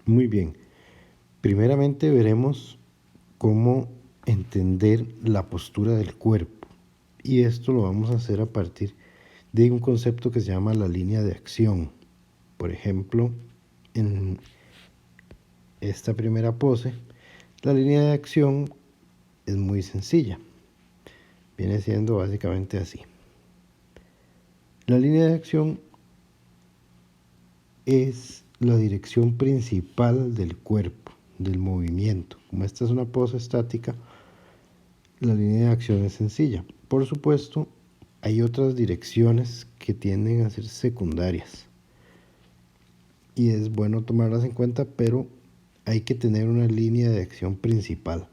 Muy bien. Primeramente veremos cómo entender la postura del cuerpo. Y esto lo vamos a hacer a partir de un concepto que se llama la línea de acción. Por ejemplo, en esta primera pose, la línea de acción es muy sencilla. Viene siendo básicamente así. La línea de acción es la dirección principal del cuerpo, del movimiento. Como esta es una pose estática, la línea de acción es sencilla. Por supuesto, hay otras direcciones que tienden a ser secundarias. Y es bueno tomarlas en cuenta, pero hay que tener una línea de acción principal.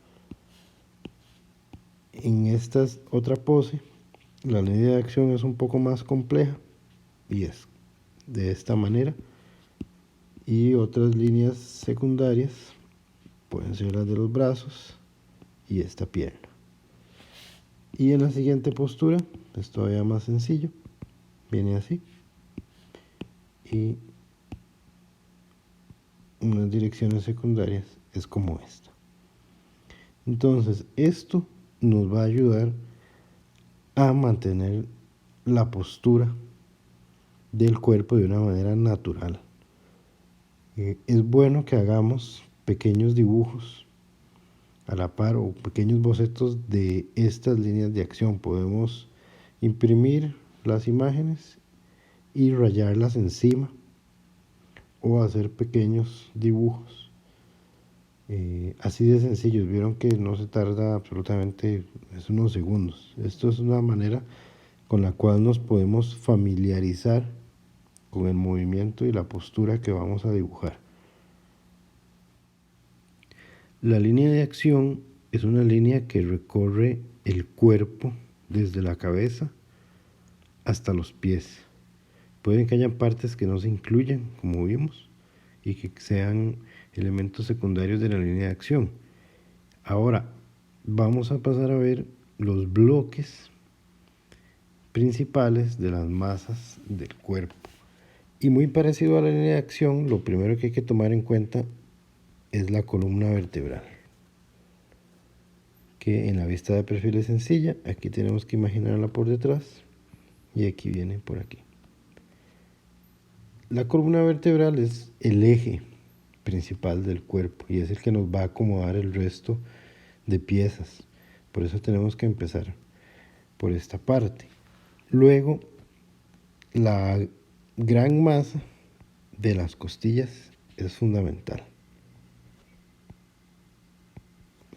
En esta otra pose, la línea de acción es un poco más compleja y es de esta manera. Y otras líneas secundarias pueden ser las de los brazos y esta pierna. Y en la siguiente postura es todavía más sencillo. Viene así. Y unas direcciones secundarias es como esta. Entonces, esto nos va a ayudar a mantener la postura del cuerpo de una manera natural. Es bueno que hagamos pequeños dibujos a la par o pequeños bocetos de estas líneas de acción. Podemos imprimir las imágenes y rayarlas encima o hacer pequeños dibujos así de sencillos. Vieron que no se tarda absolutamente, es unos segundos. Esto es una manera con la cual nos podemos familiarizar con el movimiento y la postura que vamos a dibujar. La línea de acción es una línea que recorre el cuerpo desde la cabeza hasta los pies. Pueden que haya partes que no se incluyan, como vimos, y que sean elementos secundarios de la línea de acción. Ahora vamos a pasar a ver los bloques principales de las masas del cuerpo. Y muy parecido a la línea de acción, lo primero que hay que tomar en cuenta es la columna vertebral, que en la vista de perfil es sencilla. Aquí tenemos que imaginarla por detrás y aquí viene por aquí. La columna vertebral es el eje principal del cuerpo y es el que nos va a acomodar el resto de piezas. Por eso tenemos que empezar por esta parte. Luego, la gran masa de las costillas es fundamental.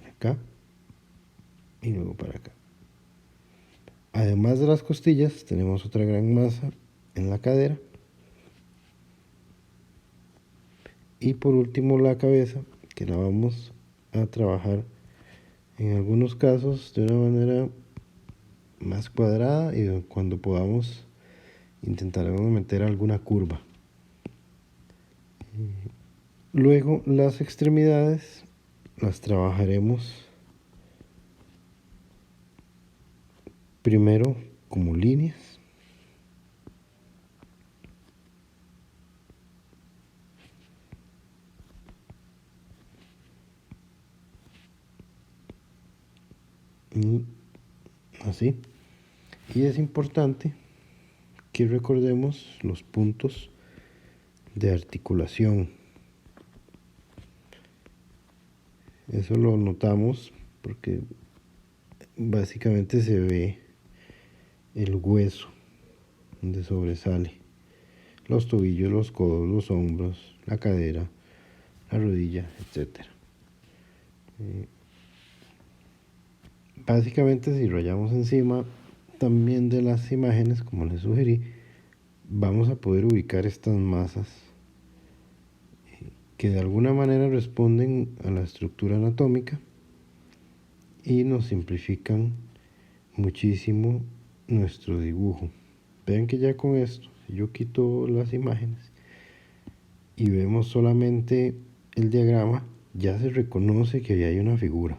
Acá y luego para acá. Además de las costillas, tenemos otra gran masa en la cadera. Y por último la cabeza, que la vamos a trabajar en algunos casos de una manera más cuadrada y cuando podamos intentaremos meter alguna curva. Luego las extremidades las trabajaremos primero como líneas. Y así. Y es importante que recordemos los puntos de articulación. Eso lo notamos porque básicamente se ve el hueso donde sobresale, los tobillos, los codos, los hombros, la cadera, la rodilla, etc. Básicamente, si rayamos encima también de las imágenes, como les sugerí, vamos a poder ubicar estas masas que de alguna manera responden a la estructura anatómica y nos simplifican muchísimo nuestro dibujo. Vean que ya con esto, si yo quito las imágenes y vemos solamente el diagrama, ya se reconoce que ahí hay una figura.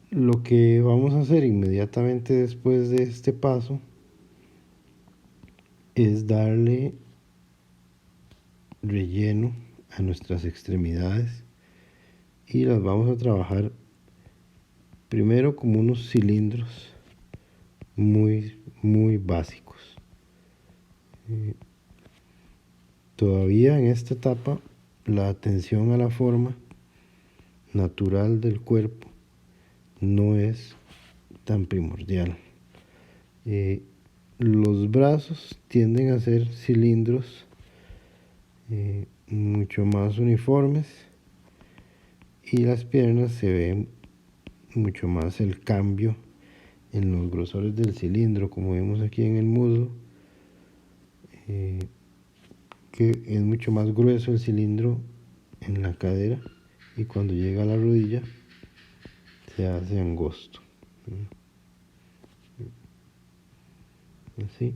Lo que vamos a hacer inmediatamente después de este paso es darle relleno a nuestras extremidades y las vamos a trabajar primero como unos cilindros muy básicos. Todavía en esta etapa la atención a la forma natural del cuerpo no es tan primordial. Los brazos tienden a ser cilindros mucho más uniformes y las piernas se ven mucho más el cambio en los grosores del cilindro, como vemos aquí en el muslo, que es mucho más grueso el cilindro en la cadera y cuando llega a la rodilla se hace angosto. Así.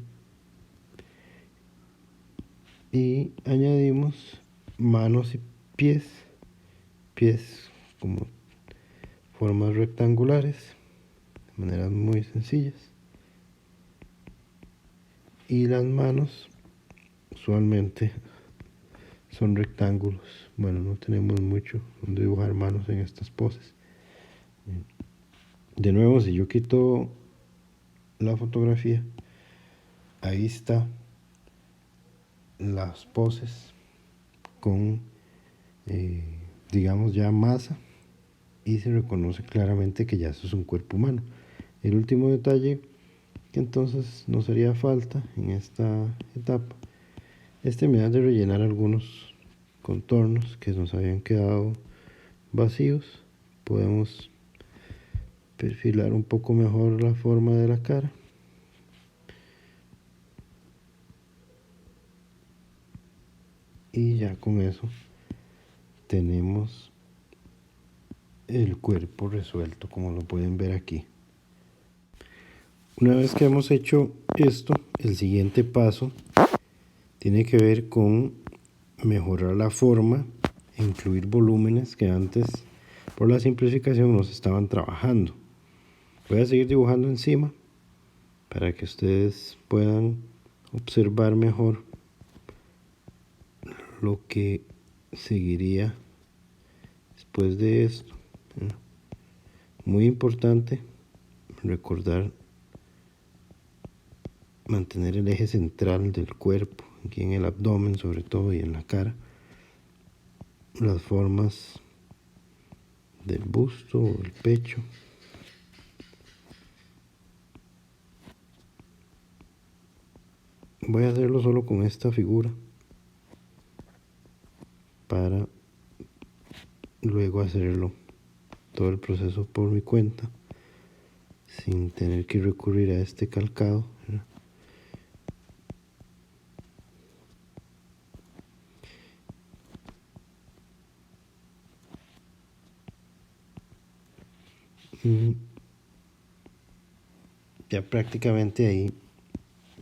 Y añadimos manos y pies como formas rectangulares, de maneras muy sencillas. Y las manos usualmente son rectángulos. Bueno, no tenemos mucho donde dibujar manos en estas poses. De nuevo, si yo quito la fotografía, ahí está las poses con digamos ya masa y se reconoce claramente que ya eso es un cuerpo humano. El último detalle que entonces nos haría falta en esta etapa es terminar de rellenar algunos contornos que nos habían quedado vacíos. Podemos perfilar un poco mejor la forma de la cara. Y ya con eso tenemos el cuerpo resuelto, como lo pueden ver aquí. Una vez que hemos hecho esto, el siguiente paso tiene que ver con mejorar la forma e incluir volúmenes que antes, por la simplificación, nos estaban trabajando. Voy a seguir dibujando encima para que ustedes puedan observar mejor lo que seguiría después de esto. Muy importante recordar mantener el eje central del cuerpo, aquí en el abdomen sobre todo y en la cara, las formas del busto o el pecho. Voy a hacerlo solo con esta figura para luego hacerlo todo el proceso por mi cuenta sin tener que recurrir a este calcado, ¿verdad? Y ya prácticamente ahí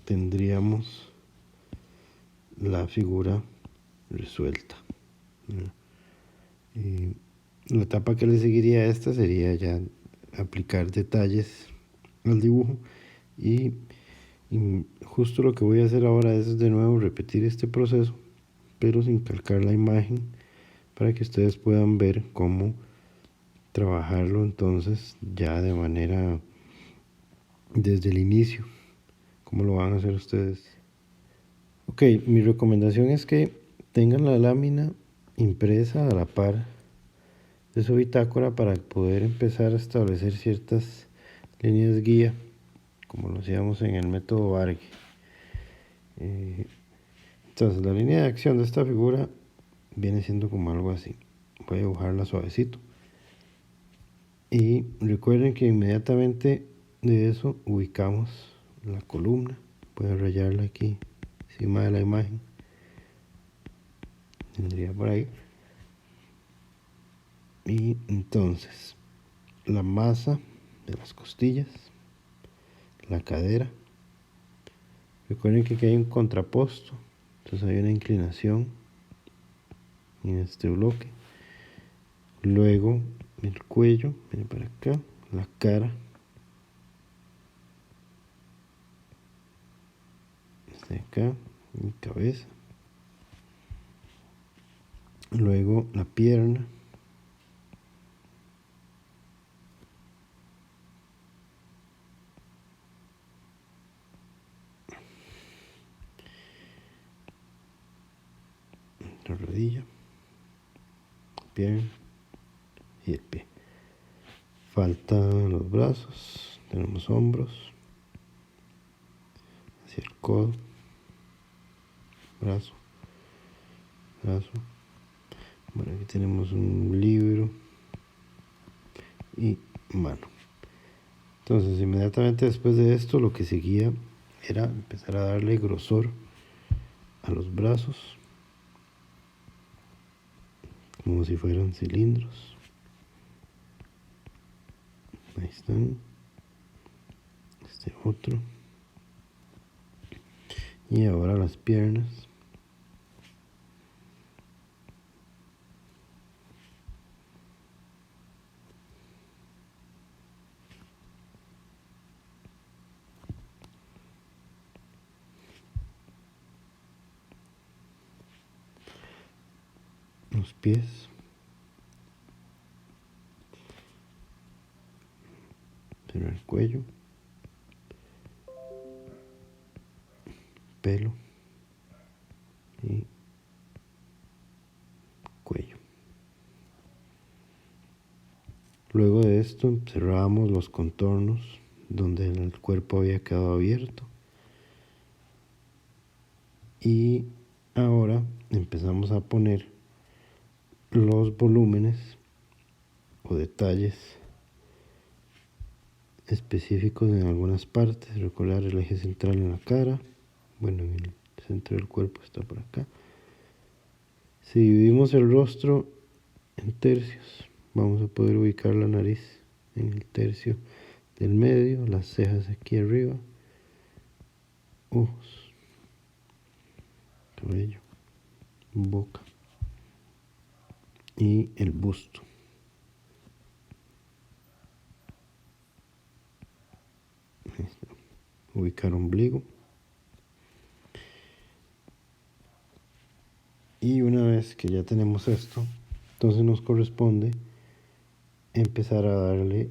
tendríamos la figura resuelta, ¿verdad? La etapa que le seguiría a esta sería ya aplicar detalles al dibujo y justo lo que voy a hacer ahora es de nuevo repetir este proceso pero sin calcar la imagen para que ustedes puedan ver cómo trabajarlo entonces ya de manera desde el inicio, cómo lo van a hacer ustedes. Ok, mi recomendación es que tengan la lámina impresa a la par de su bitácora para poder empezar a establecer ciertas líneas guía como lo hacíamos en el método Varg. Entonces la línea de acción de esta figura viene siendo como algo así. Voy a dibujarla suavecito y recuerden que inmediatamente de eso ubicamos la columna. Voy a rayarla aquí encima de la imagen, tendría por ahí. Y entonces la masa de las costillas, la cadera, recuerden que aquí hay un contraposto, entonces hay una inclinación en este bloque. Luego el cuello, viene para acá, la cara, desde acá, mi cabeza, luego la pierna, la rodilla, pierna y el pie. Faltan los brazos, tenemos hombros, hacia el codo, brazo, brazo. Bueno, aquí tenemos un libro y mano. Entonces, inmediatamente después de esto, lo que seguía era empezar a darle grosor a los brazos, como si fueran cilindros. Ahí están. Este otro. Y ahora las piernas. Los pies. Pero el cuello. Pelo. Y cuello. Luego de esto cerramos los contornos donde el cuerpo había quedado abierto. Y ahora empezamos a poner los volúmenes o detalles específicos en algunas partes. Recordar el eje central en la cara. Bueno, en el centro del cuerpo está por acá. Si dividimos el rostro en tercios, vamos a poder ubicar la nariz en el tercio del medio, las cejas aquí arriba, ojos, cabello, boca y el busto. Ahí está. Ubicar ombligo. Y una vez que ya tenemos esto, entonces nos corresponde empezar a darle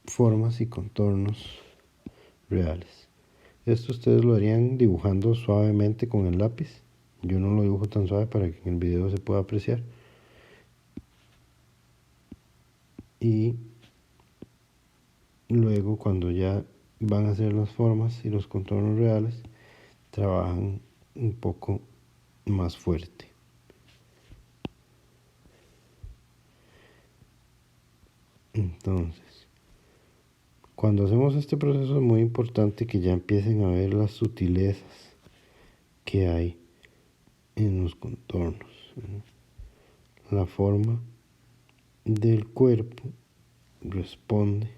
formas y contornos reales. Esto ustedes lo harían dibujando suavemente con el lápiz. Yo no lo dibujo tan suave para que en el video se pueda apreciar. Y luego cuando ya van a hacer las formas y los contornos reales, trabajan un poco más fuerte. Entonces, cuando hacemos este proceso es muy importante que ya empiecen a ver las sutilezas que hay en los contornos. La forma del cuerpo responde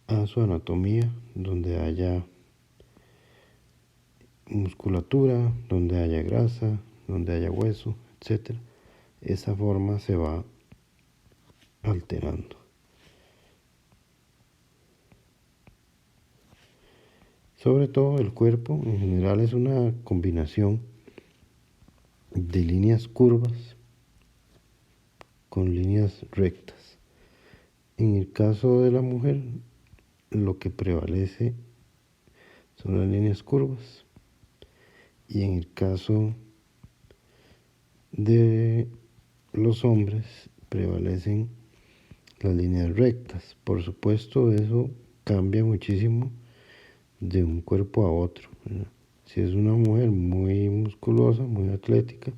a su anatomía, donde haya musculatura, donde haya grasa, donde haya hueso, etc. Esa forma se va alterando. Sobre todo el cuerpo en general es una combinación de líneas curvas con líneas rectas. En el caso de la mujer, lo que prevalece son las líneas curvas. Y en el caso de los hombres, prevalecen las líneas rectas. Por supuesto, eso cambia muchísimo de un cuerpo a otro, ¿verdad? Si es una mujer muy musculosa, muy atlética,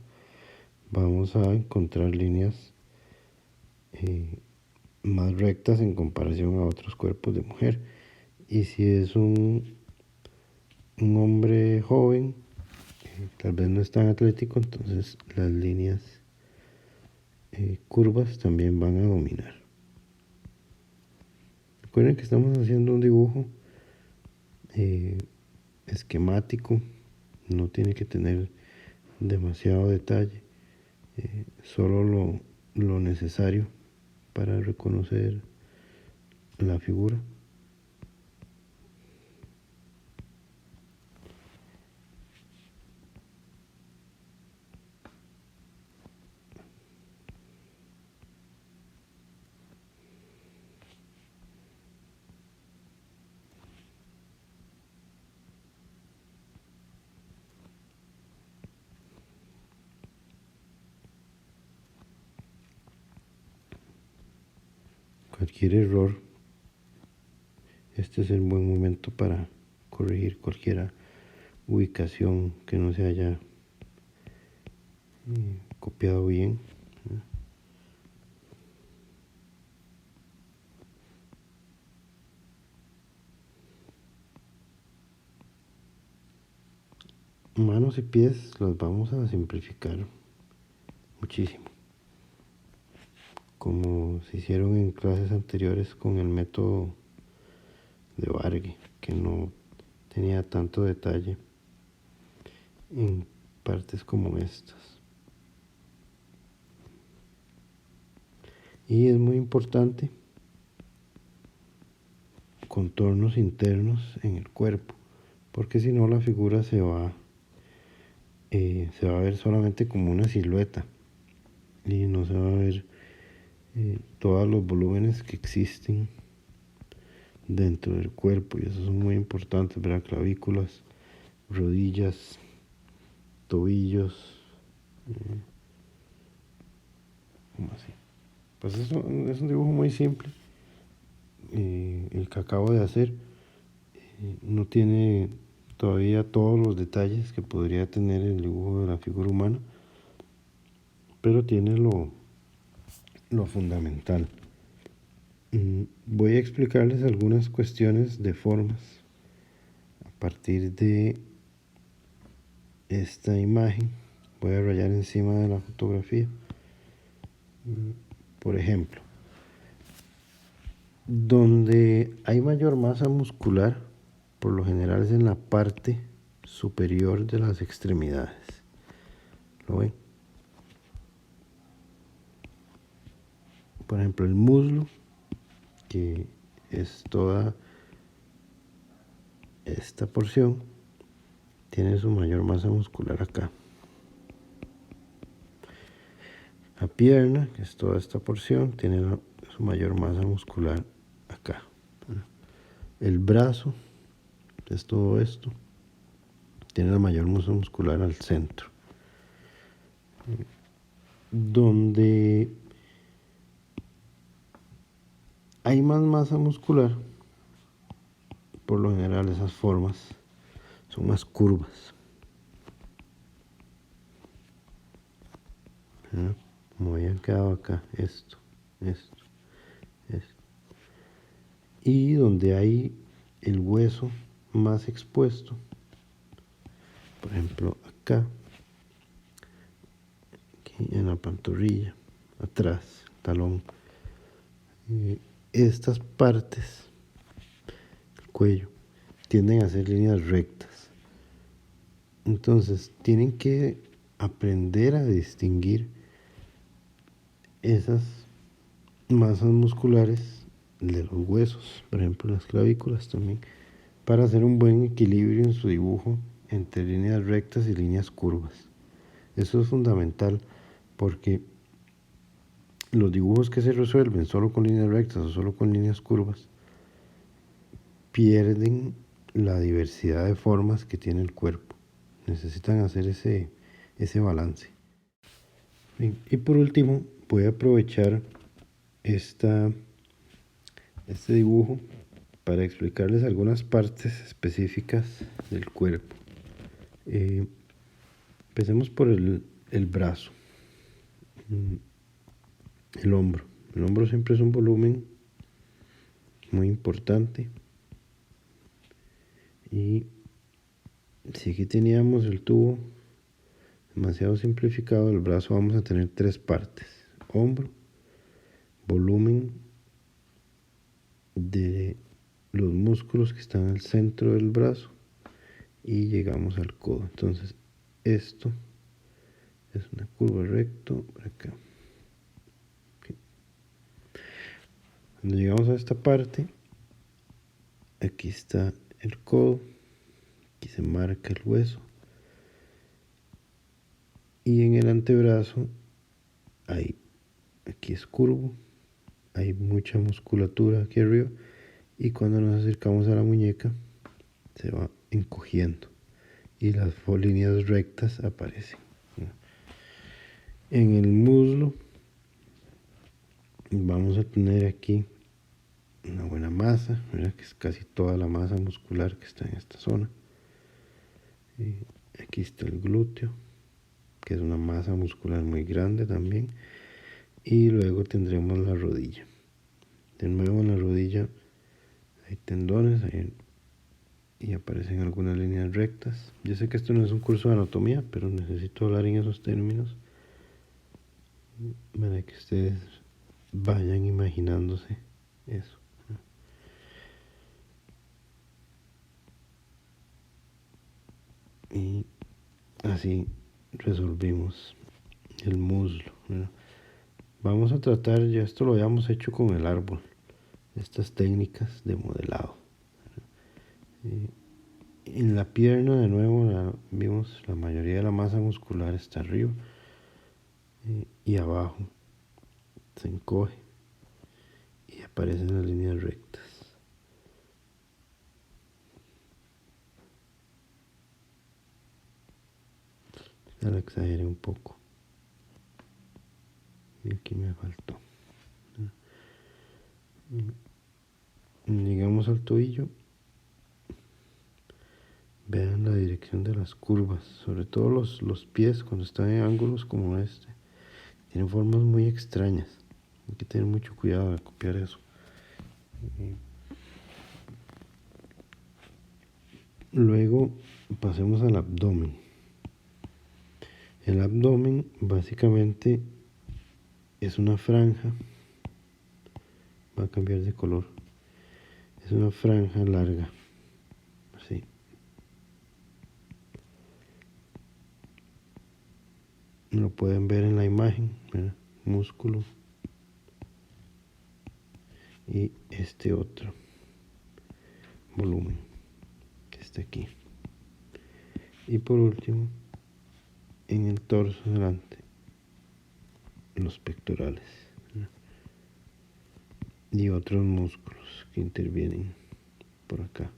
vamos a encontrar líneas más rectas en comparación a otros cuerpos de mujer. Y si es un hombre joven, tal vez no es tan atlético, entonces las líneas curvas también van a dominar. Recuerden que estamos haciendo un dibujo esquemático, no tiene que tener demasiado detalle, solo lo necesario para reconocer la figura. cualquier error, este es el buen momento para corregir cualquier ubicación que no se haya copiado bien. Manos y pies los vamos a simplificar muchísimo, como se hicieron en clases anteriores con el método de Vargue, que no tenía tanto detalle en partes como estas. Y es muy importante contornos internos en el cuerpo, porque si no la figura se va a ver solamente como una silueta y no se va a ver todos los volúmenes que existen dentro del cuerpo, y esos son muy importantes, ¿verdad? Clavículas, rodillas, tobillos, como así. Pues eso es un dibujo muy simple, el que acabo de hacer. No tiene todavía todos los detalles que podría tener el dibujo de la figura humana, pero tiene lo fundamental. Voy a explicarles algunas cuestiones de formas a partir de esta imagen. Voy a rayar encima de la fotografía. Por ejemplo, donde hay mayor masa muscular, por lo general es en la parte superior de las extremidades. ¿Lo ven? Por ejemplo, el muslo, que es toda esta porción, tiene su mayor masa muscular acá. La pierna, que es toda esta porción, tiene su mayor masa muscular acá. El brazo, que es todo esto, tiene la mayor masa muscular al centro. Donde hay más masa muscular, por lo general esas formas son más curvas. Como habían quedado acá, esto. Y donde hay el hueso más expuesto, por ejemplo acá, aquí en la pantorrilla, atrás, talón, estas partes, el cuello, tienden a ser líneas rectas. Entonces tienen que aprender a distinguir esas masas musculares de los huesos, por ejemplo las clavículas también, para hacer un buen equilibrio en su dibujo entre líneas rectas y líneas curvas. Eso es fundamental, porque los dibujos que se resuelven solo con líneas rectas o solo con líneas curvas pierden la diversidad de formas que tiene el cuerpo. Necesitan hacer ese balance. Bien, y por último, voy a aprovechar este dibujo para explicarles algunas partes específicas del cuerpo. Empecemos por el brazo, el hombro. El hombro siempre es un volumen muy importante. Y si aquí teníamos el tubo demasiado simplificado, el brazo vamos a tener tres partes: hombro, volumen de los músculos que están al centro del brazo, y llegamos al codo. Entonces esto es una curva recto por acá. Okay. Cuando llegamos a esta parte, aquí está el codo, aquí se marca el hueso, y en el antebrazo aquí es curvo, hay mucha musculatura aquí arriba, y cuando nos acercamos a la muñeca se va encogiendo y las líneas rectas aparecen. En el muslo vamos a tener aquí una buena masa, ¿verdad? Que es casi toda la masa muscular que está en esta zona. Y aquí está el glúteo, que es una masa muscular muy grande también. Y luego tendremos la rodilla. De nuevo en la rodilla hay tendones y aparecen algunas líneas rectas. Yo sé que esto no es un curso de anatomía, pero necesito hablar en esos términos para que ustedes vayan imaginándose eso. Y así resolvimos el muslo, ¿verdad? Vamos a tratar, ya esto lo habíamos hecho con el árbol, estas técnicas de modelado. En la pierna de nuevo vimos la mayoría de la masa muscular está arriba y abajo se encoge y aparecen las líneas rectas. Ya la exageré un poco y aquí me faltó. Llegamos al tobillo. Vean la dirección de las curvas, sobre todo los pies cuando están en ángulos como este. Tienen formas muy extrañas. Hay que tener mucho cuidado de copiar eso. Luego pasemos al abdomen. El abdomen básicamente es una franja. Va a cambiar de color. Es una franja larga. Así. Lo pueden ver en la imagen, ¿verdad? Músculo. Y este otro volumen que está aquí. Y por último, en el torso delante, los pectorales, ¿verdad? Y otros músculos que intervienen por acá.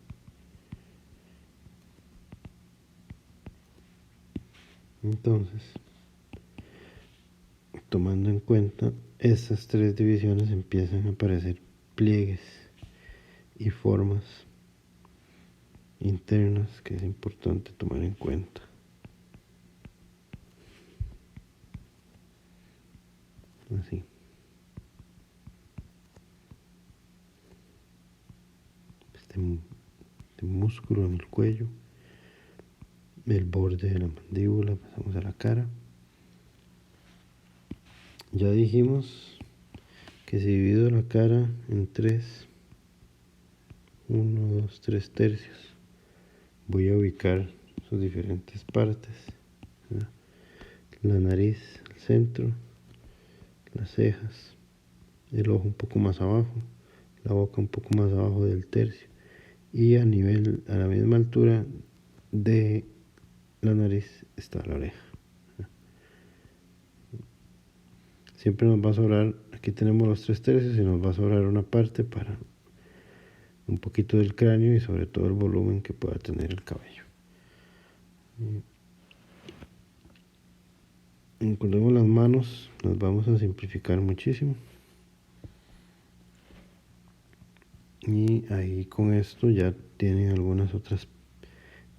Entonces, tomando en cuenta estas tres divisiones, empiezan a aparecer pliegues y formas internas que es importante tomar en cuenta. Así. Este músculo en el cuello, el borde de la mandíbula, pasamos a la cara. Ya dijimos que si divido la cara en 1, 2, 3 tercios, voy a ubicar sus diferentes partes, ¿verdad? La nariz al centro, las cejas, el ojo un poco más abajo, la boca un poco más abajo del tercio y a la misma altura de la nariz está la oreja. Siempre nos va a sobrar, aquí tenemos los 3 tercios y nos va a sobrar una parte para un poquito del cráneo y sobre todo el volumen que pueda tener el cabello. Encolemos las manos, las vamos a simplificar muchísimo. Y ahí con esto ya tienen algunas otras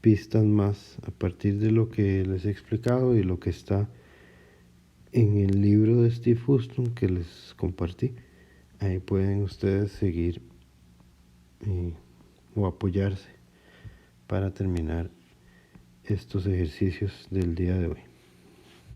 pistas más a partir de lo que les he explicado y lo que está en el libro de Steve Houston que les compartí. Ahí pueden ustedes seguir o apoyarse para terminar estos ejercicios del día de hoy.